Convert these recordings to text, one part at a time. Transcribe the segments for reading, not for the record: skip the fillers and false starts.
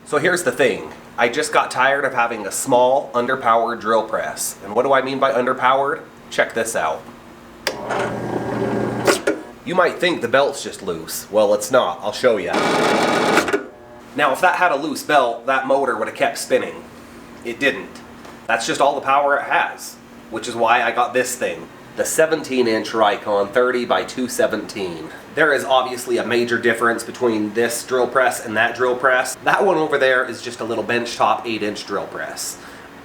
So here's the thing. I just got tired of having a small, underpowered drill press. And what do I mean by underpowered? Check this out. You might think the belt's just loose. Well, it's not. I'll show you. Now, if that had a loose belt, that motor would have kept spinning. It didn't. That's just all the power it has, which is why I got this thing. The 17-inch Rikon 30 by 217. There is obviously a major difference between this drill press and that drill press. That one over there is just a little benchtop 8-inch drill press.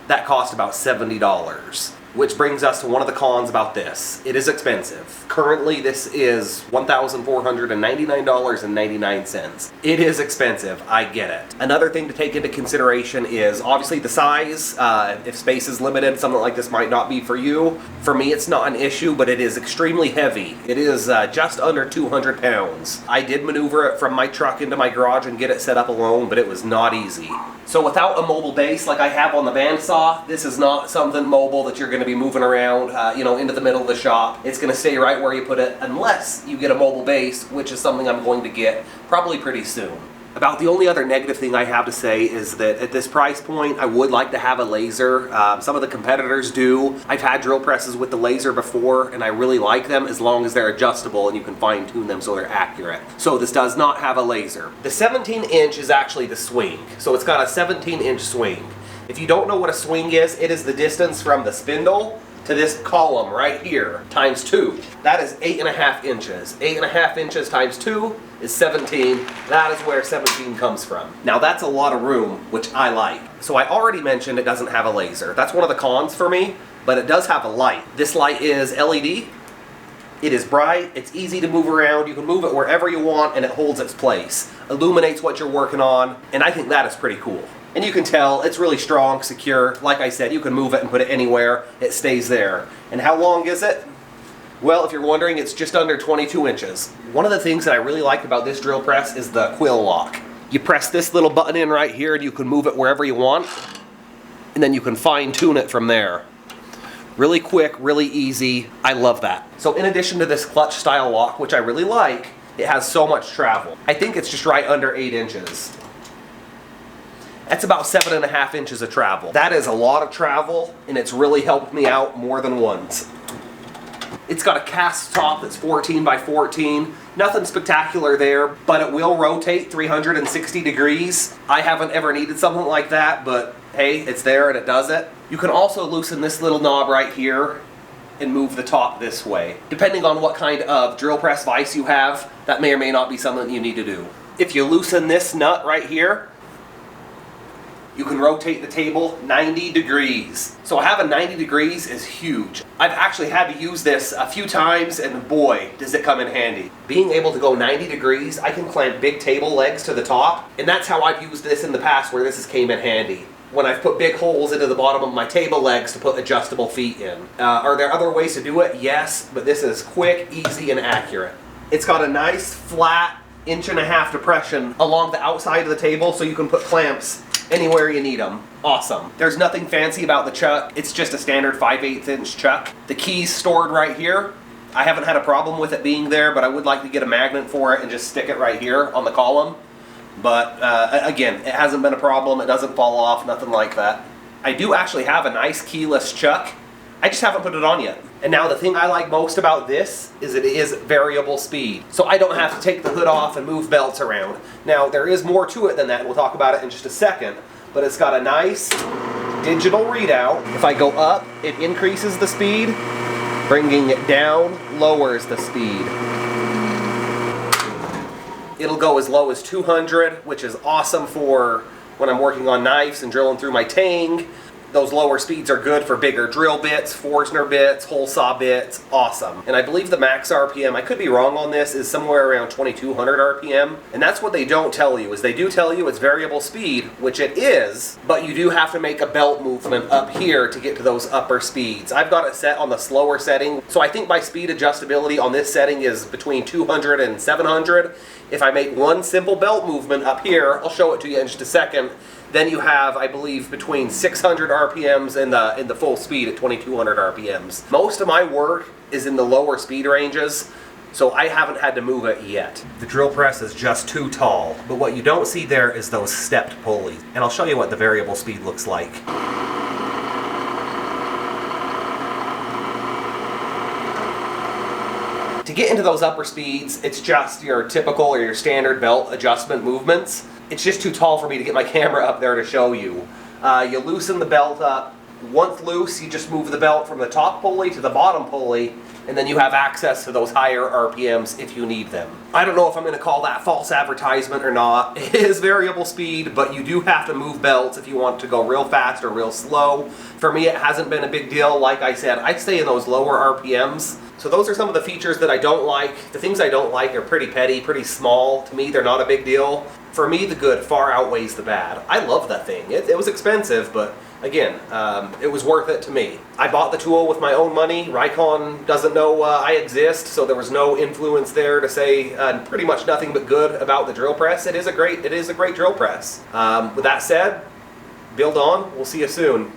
That cost about $70. Which brings us to one of the cons about this. It is expensive. Currently, this is $1,499.99. It is expensive, I get it. Another thing to take into consideration is obviously the size. If space is limited, something like this might not be for you. For me, it's not an issue, but it is extremely heavy. It is just under 200 pounds. I did maneuver it from my truck into my garage and get it set up alone, but it was not easy. So without a mobile base like I have on the bandsaw, this is not something mobile that you're going to be moving around, into the middle of the shop. It's going to stay right where you put it unless you get a mobile base, which is something I'm going to get probably pretty soon. About the only other negative thing I have to say is that at this price point, I would like to have a laser. Some of the competitors do. I've had drill presses with the laser before, and I really like them as long as they're adjustable and you can fine tune them so they're accurate. So this does not have a laser. The 17-inch is actually the swing. So it's got a 17-inch swing. If you don't know what a swing is, it is the distance from the spindle to this column right here, times 2. That is 8.5 inches. 8.5 inches times 2 is 17. That is where 17 comes from. Now that's a lot of room, which I like. So I already mentioned it doesn't have a laser. That's one of the cons for me, but it does have a light. This light is LED. It is bright, it's easy to move around, you can move it wherever you want and it holds its place. Illuminates what you're working on, and I think that is pretty cool. And you can tell it's really strong, secure. Like I said, you can move it and put it anywhere. It stays there. And how long is it? Well, if you're wondering, it's just under 22 inches. One of the things that I really like about this drill press is the Quill lock. You press this little button in right here and you can move it wherever you want. And then you can fine tune it from there. Really quick, really easy. I love that. So in addition to this clutch style lock, which I really like, it has so much travel. I think it's just right under 8 inches. That's about 7.5 inches of travel. That is a lot of travel, and it's really helped me out more than once. It's got a cast top that's 14 by 14. Nothing spectacular there, but it will rotate 360 degrees. I haven't ever needed something like that, but hey, it's there and it does it. You can also loosen this little knob right here and move the top this way. Depending on what kind of drill press vise you have, that may or may not be something you need to do. If you loosen this nut right here, you can rotate the table 90 degrees. So having 90 degrees is huge. I've actually had to use this a few times and boy, does it come in handy. Being able to go 90 degrees, I can clamp big table legs to the top, and that's how I've used this in the past where this has came in handy. When I've put big holes into the bottom of my table legs to put adjustable feet in. Are there other ways to do it? Yes, but this is quick, easy, and accurate. It's got a nice flat 1.5 inch depression along the outside of the table so you can put clamps anywhere you need them. Awesome. There's nothing fancy about the chuck. It's just a standard 5/8 inch chuck. The key's stored right here. I haven't had a problem with it being there, but I would like to get a magnet for it and just stick it right here on the column. But again, it hasn't been a problem. It doesn't fall off, nothing like that. I do actually have a nice keyless chuck. I just haven't put it on yet. And now the thing I like most about this is it is variable speed. So I don't have to take the hood off and move belts around. Now there is more to it than that, and we'll talk about it in just a second. But it's got a nice digital readout. If I go up, it increases the speed. Bringing it down lowers the speed. It'll go as low as 200, which is awesome for when I'm working on knives and drilling through my tang. Those lower speeds are good for bigger drill bits, Forstner bits, hole saw bits, awesome. And I believe the max RPM, I could be wrong on this, is somewhere around 2200 RPM. And that's what they don't tell you, is they do tell you it's variable speed, which it is, but you do have to make a belt movement up here to get to those upper speeds. I've got it set on the slower setting, so I think my speed adjustability on this setting is between 200 and 700. If I make one simple belt movement up here, I'll show it to you in just a second, then you have, I believe, between 600 RPMs and the full speed at 2200 RPMs. Most of my work is in the lower speed ranges. so I haven't had to move it yet. The drill press is just too tall, but what you don't see there is those stepped pulleys. And I'll show you what the variable speed looks like. To get into those upper speeds, it's just your typical or your standard belt adjustment movements. It's just too tall for me to get my camera up there to show you. You loosen the belt up. Once loose, you just move the belt from the top pulley to the bottom pulley, and then you have access to those higher RPMs if you need them. I don't know if I'm going to call that false advertisement or not. It is variable speed, but you do have to move belts if you want to go real fast or real slow. For me, it hasn't been a big deal. Like I said, I stay in those lower RPMs. So those are some of the features that I don't like. The things I don't like are pretty petty, pretty small. To me, they're not a big deal. For me, the good far outweighs the bad. I love that thing. It was expensive, but again, it was worth it to me. I bought the tool with my own money. Rikon doesn't know I exist, so there was no influence there to say pretty much nothing but good about the drill press. It is a great drill press. With that said, build on. We'll see you soon.